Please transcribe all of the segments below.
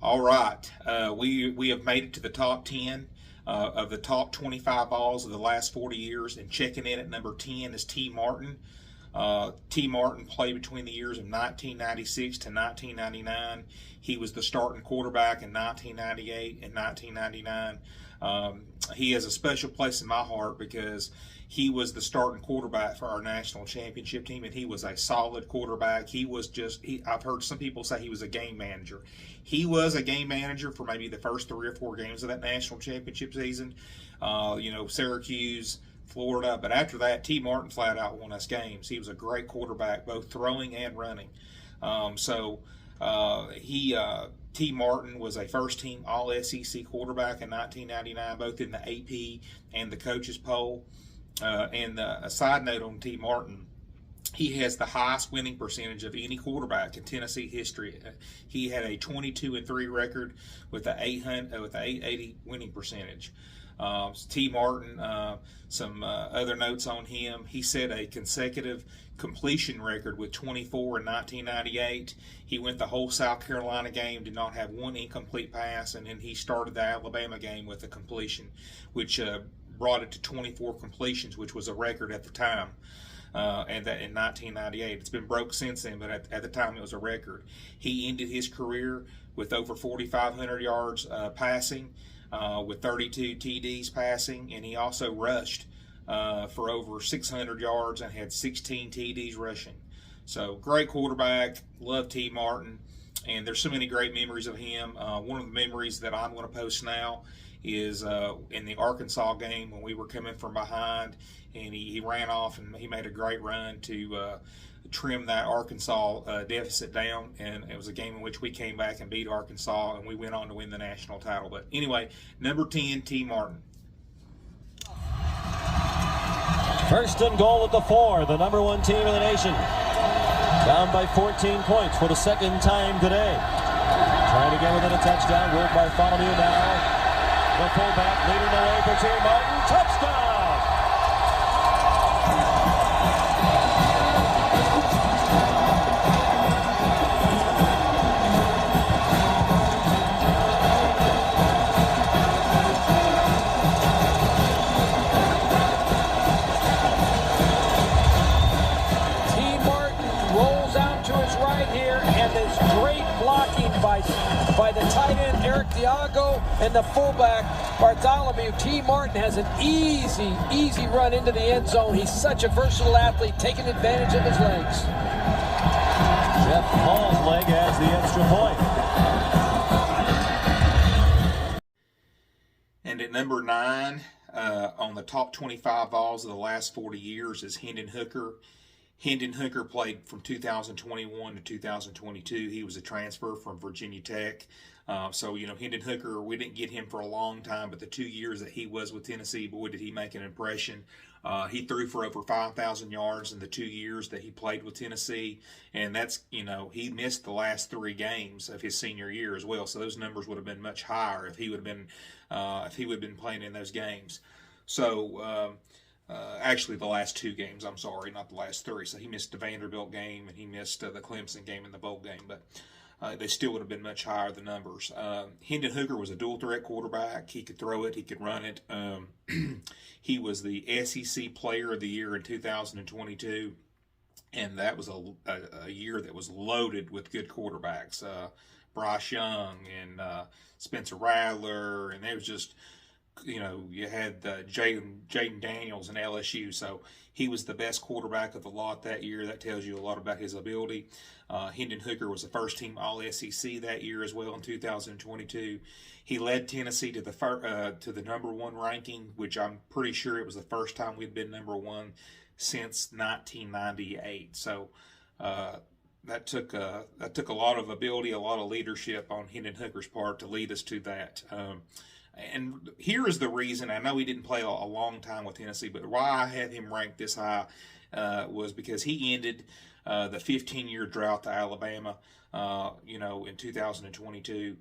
All right, we have made it to the top 10 of the top 25 Vols of the last 40 years, and checking in at number 10 is T. Martin. T. Martin played between the years of 1996 to 1999. He was the starting quarterback in 1998 and 1999. He has a special place in my heart because he was the starting quarterback for our national championship team, and he was a solid quarterback. I've heard some people say he was a game manager. He was a game manager for maybe the first 3 or 4 games of that national championship season. Syracuse, Florida, but after that, T. Martin flat out won us games. He was a great quarterback, both throwing and running. T. Martin was a first-team All-SEC quarterback in 1999, both in the AP and the coaches poll. A side note on T. Martin, he has the highest winning percentage of any quarterback in Tennessee history. He had a 22-3 record with an 880 winning percentage. T. Martin, some other notes on him. He set a consecutive completion record with 24 in 1998. He went the whole South Carolina game, did not have one incomplete pass, and then he started the Alabama game with a completion, which brought it to 24 completions, which was a record at the time. And that in 1998. It's been broke since then, but at the time it was a record. He ended his career with over 4,500 yards passing, with 32 TDs passing, and he also rushed for over 600 yards and had 16 TDs rushing. So great quarterback. Love T. Martin, and there's so many great memories of him. One of the memories that I'm going to post now is in the Arkansas game when we were coming from behind, and he ran off and he made a great run to trim that Arkansas deficit down, and it was a game in which we came back and beat Arkansas, and we went on to win the national title. But anyway, number 10, T. Martin. First and goal at the 4, the number 1 team in the nation. Down by 14 points for the second time today. Trying to get within a touchdown, ruled by Bartholomew now. The fullback leading the way for T. Martin. Touchdown! T. Martin rolls out to his right here, and there's great blocking by the tight end Eric Diago and the fullback Bartholomew. T. Martin has an easy run into the end zone. He's such a versatile athlete, taking advantage of his legs. Jeff Hall's leg has the extra point. And at number 9 on the top 25 Vols of the last 40 years is Hendon Hooker. Hendon Hooker played from 2021 to 2022. He was a transfer from Virginia Tech. Hendon Hooker, we didn't get him for a long time, but the 2 years that he was with Tennessee, boy, did he make an impression. He threw for over 5,000 yards in the 2 years that he played with Tennessee, and that's, he missed the last 3 games of his senior year as well. So those numbers would have been much higher if he would have been playing in those games. So. Actually, the last 2 games, I'm sorry, not the last 3. So he missed the Vanderbilt game and he missed the Clemson game and the bowl game, but they still would have been much higher, the numbers. Hendon Hooker was a dual-threat quarterback. He could throw it, he could run it. He was the SEC Player of the Year in 2022, and that was a year that was loaded with good quarterbacks. Bryce Young and Spencer Rattler, and there was just... you had Jaden Daniels in LSU, so he was the best quarterback of the lot that year. That tells you a lot about his ability. Hendon Hooker was the first-team All-SEC that year as well in 2022. He led Tennessee to the number 1 ranking, which I'm pretty sure it was the first time we'd been number 1 since 1998. So that took a lot of ability, a lot of leadership on Hendon Hooker's part to lead us to that. And here is the reason. I know he didn't play a long time with Tennessee, but why I had him ranked this high was because he ended the 15-year drought to Alabama. In 2022,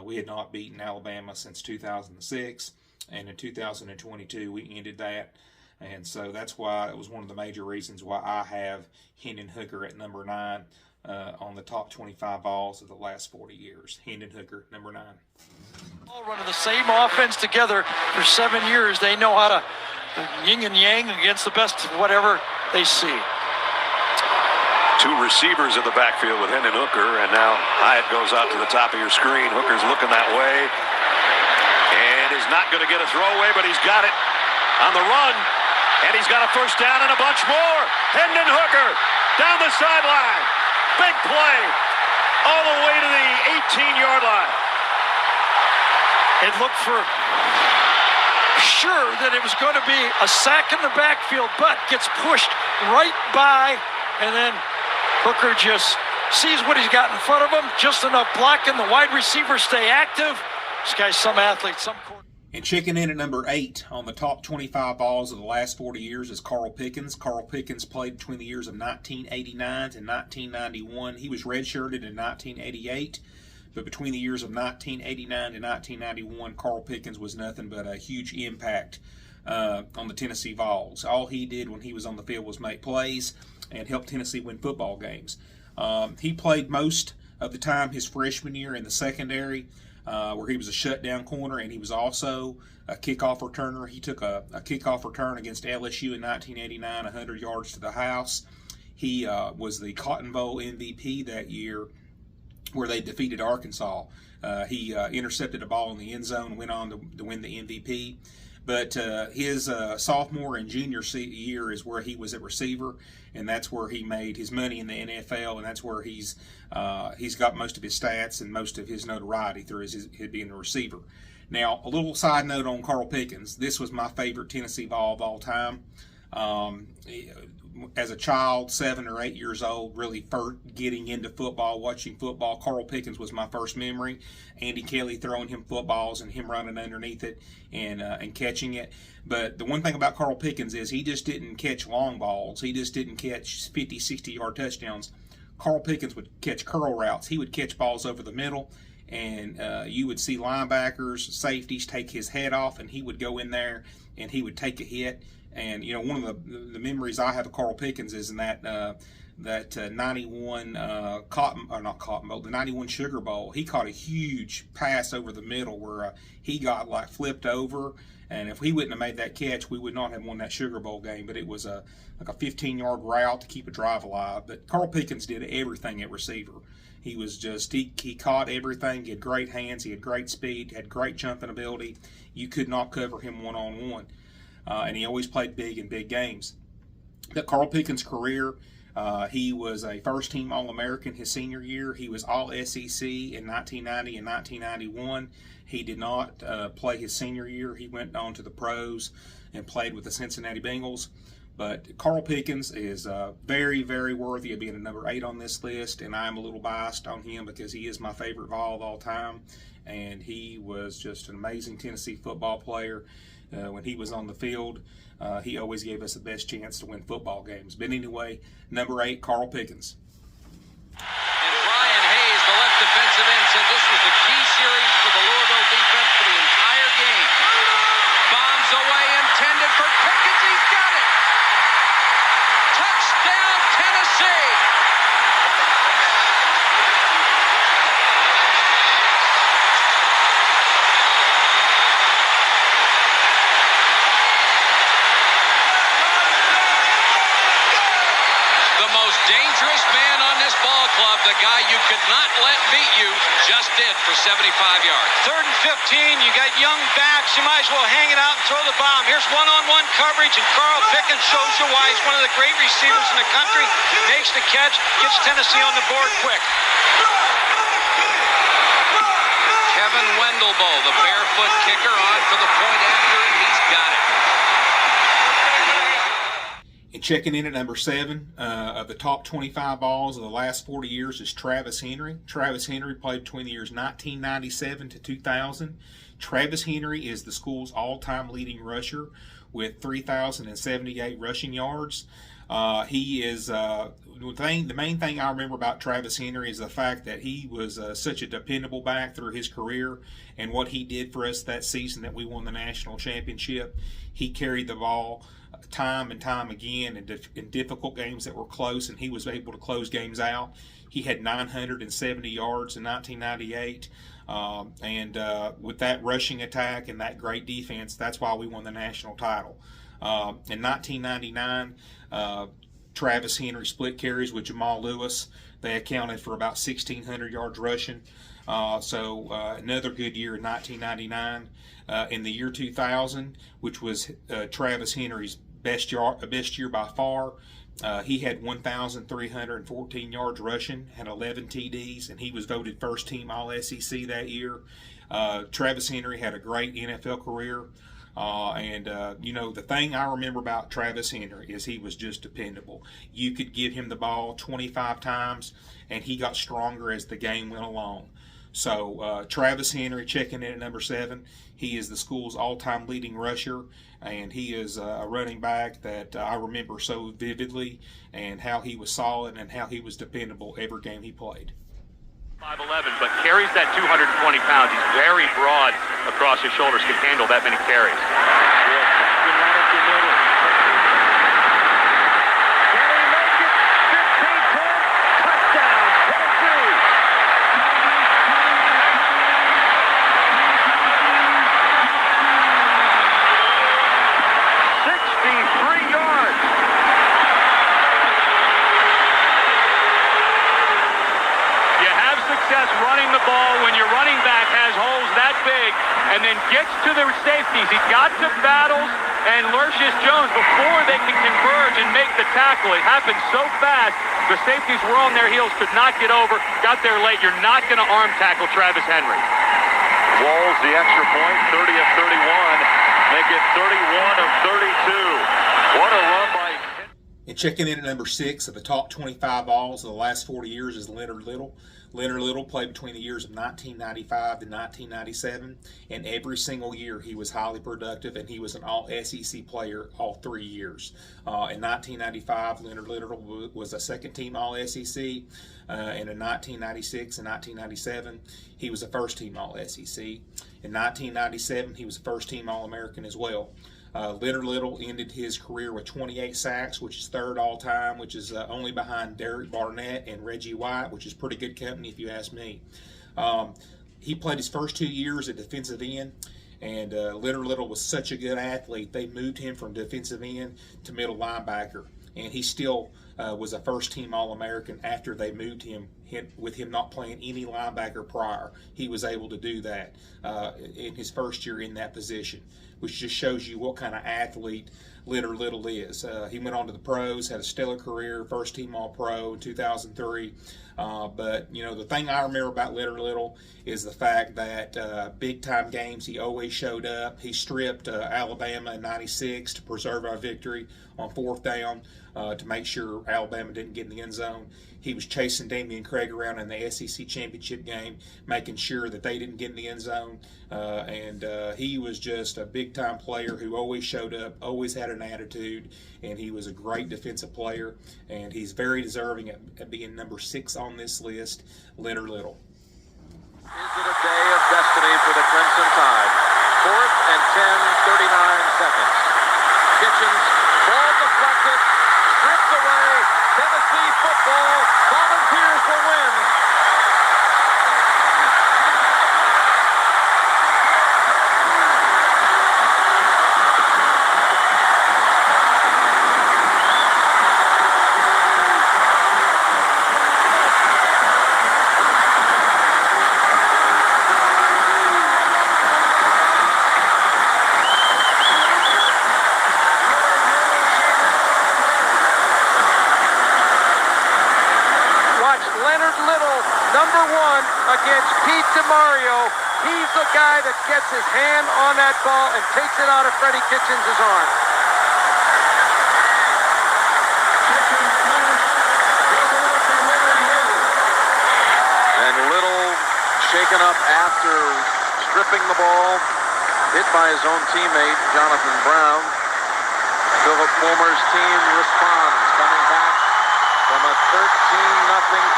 we had not beaten Alabama since 2006, and in 2022 we ended that. And so that's why it was one of the major reasons why I have Hendon Hooker at number 9 on the top 25 Vols of the last 40 years. Hendon Hooker, number 9. All running the same offense together for 7 years. They know how to yin and yang against the best whatever they see. 2 receivers in the backfield with Hendon Hooker, and now Hyatt goes out to the top of your screen. Hooker's looking that way, and is not going to get a throwaway, but he's got it on the run, and he's got a first down and a bunch more. Hendon Hooker down the sideline. Big play all the way to the 18-yard line. It looked for sure that it was going to be a sack in the backfield, but gets pushed right by, and then Hooker just sees what he's got in front of him, just enough blocking. The wide receivers stay active. This guy's some athlete, some quarterback. And checking in at number 8 on the top 25 Vols of the last 40 years is Carl Pickins. Carl Pickins played between the years of 1989 and 1991. He was redshirted in 1988, but between the years of 1989 and 1991, Carl Pickins was nothing but a huge impact on the Tennessee Vols. All he did when he was on the field was make plays and help Tennessee win football games. He played most of the time his freshman year in the secondary, where he was a shutdown corner, and he was also a kickoff returner. He took a kickoff return against LSU in 1989, 100 yards to the house. He was the Cotton Bowl MVP that year, where they defeated Arkansas. He intercepted a ball in the end zone and went on to win the MVP. But his sophomore and junior year is where he was a receiver, and that's where he made his money in the NFL, and that's where he's got most of his stats and most of his notoriety through his being a receiver. Now, a little side note on Carl Pickins. This was my favorite Tennessee Vol of all time. As a child, 7 or 8 years old, really first getting into football, watching football, Carl Pickins was my first memory. Andy Kelly throwing him footballs and him running underneath it and catching it. But the one thing about Carl Pickins is he just didn't catch long balls. He just didn't catch 50, 60-yard touchdowns. Carl Pickins would catch curl routes. He would catch balls over the middle, and you would see linebackers, safeties take his head off, and he would go in there and he would take a hit. And, you know, one of the memories I have of Carl Pickins is in that 91 the 91 Sugar Bowl. He caught a huge pass over the middle where he got like flipped over. And if he wouldn't have made that catch, we would not have won that Sugar Bowl game. But it was like a 15-yard route to keep a drive alive. But Carl Pickins did everything at receiver. He was just, he caught everything. He had great hands. He had great speed, had great jumping ability. You could not cover him one-on-one. And he always played big in big games. But Carl Pickens' career, he was a first-team All-American his senior year. He was All-SEC in 1990 and 1991. He did not play his senior year. He went on to the pros and played with the Cincinnati Bengals. But Carl Pickens is very, very worthy of being a number 8 on this list, and I'm a little biased on him because he is my favorite Vol of all time, and he was just an amazing Tennessee football player. When he was on the field, he always gave us the best chance to win football games. But anyway, number 8, Carl Pickens. And Brian Hayes, the left defensive end, said this was the key series for the Louisville defense for the entire game. Bombs away intended for Pickens. He's got it. Touchdown, Tennessee. Dangerous man on this ball club, the guy you could not let beat you, just did for 75 yards. 3rd and 15, you got young backs, you might as well hang it out and throw the bomb. Here's one-on-one coverage, and Carl Pickens shows you why he's one of the great receivers in the country. Makes the catch, gets Tennessee on the board quick. Kevin Wendelbo, the barefoot kicker, on for the point after, and he's got it. And checking in at number 7 of the top 25 Vols of the last 40 years is Travis Henry. Travis Henry played between the years 1997 to 2000. Travis Henry is the school's all-time leading rusher with 3,078 rushing yards. He is the main thing I remember about Travis Henry is the fact that he was such a dependable back through his career, and what he did for us that season that we won the national championship. He carried the ball time and time again in difficult games that were close, and he was able to close games out. He had 970 yards in 1998. With that rushing attack and that great defense, that's why we won the national title. In 1999, Travis Henry split carries with Jamal Lewis. They accounted for about 1,600 yards rushing. Another good year in 1999. In the year 2000, which was Travis Henry's best year by far, he had 1,314 yards rushing, had 11 TDs, and he was voted first team All-SEC that year. Travis Henry had a great NFL career. The thing I remember about Travis Henry is he was just dependable. You could give him the ball 25 times, and he got stronger as the game went along. So Travis Henry checking in at number 7. He is the school's all-time leading rusher, and he is a running back that I remember so vividly, and how he was solid and how he was dependable every game he played. 5'11", but carries that 220 pounds. He's very broad across his shoulders, can handle that many carries. Can he make it? 15-10, touchdown, Tennessee. 63 yards. Success running the ball when your running back has holes that big and then gets to the safeties. He got to Battles and Lercius Jones before they can converge and make the tackle. It happened so fast. The safeties were on their heels, could not get over, got there late. You're not going to arm tackle Travis Henry. Vols the extra point, 30 of 31, make it 31 of 32. What a run by... And checking in at number 6 of the top 25 Vols of the last 40 years is Leonard Little. Leonard Little played between the years of 1995 to 1997, and every single year he was highly productive, and he was an All-SEC player all 3 years. In 1995, Leonard Little was a second-team All-SEC, and in 1996 and 1997, he was a first-team All-SEC. In 1997, he was a first-team All-American as well. Leonard Little ended his career with 28 sacks, which is third all-time, which is only behind Derek Barnett and Reggie White, which is pretty good company if you ask me. He played his first 2 years at defensive end, and Leonard Little was such a good athlete, they moved him from defensive end to middle linebacker, and he still was a first-team All-American after they moved him, with him not playing any linebacker prior. He was able to do that in his first year in that position, which just shows you what kind of athlete Leonard Little is. He went on to the pros, had a stellar career, first-team All-Pro in 2003. But, the thing I remember about Leonard Little is the fact that big-time games, he always showed up. He stripped Alabama in 96 to preserve our victory on 4th down to make sure Alabama didn't get in the end zone. He was chasing Damian Craig around in the SEC championship game, making sure that they didn't get in the end zone. He was just a big-time player who always showed up, always had an attitude, and he was a great defensive player. And he's very deserving at being number 6 on this list, Leonard Little. Is it a day of destiny for the Crimson Tide? 4th and 10, 39 seconds. Pickins, ball deflected, stripped away. Tennessee football, Volunteers will win. Against Pete DeMario, he's the guy that gets his hand on that ball and takes it out of Freddie Kitchens' arm. And Little shaken up after stripping the ball, hit by his own teammate, Jonathan Brown. Philip Fulmer's team responds, coming back from a 13-0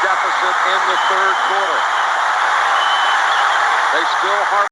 deficit in the third quarter. They still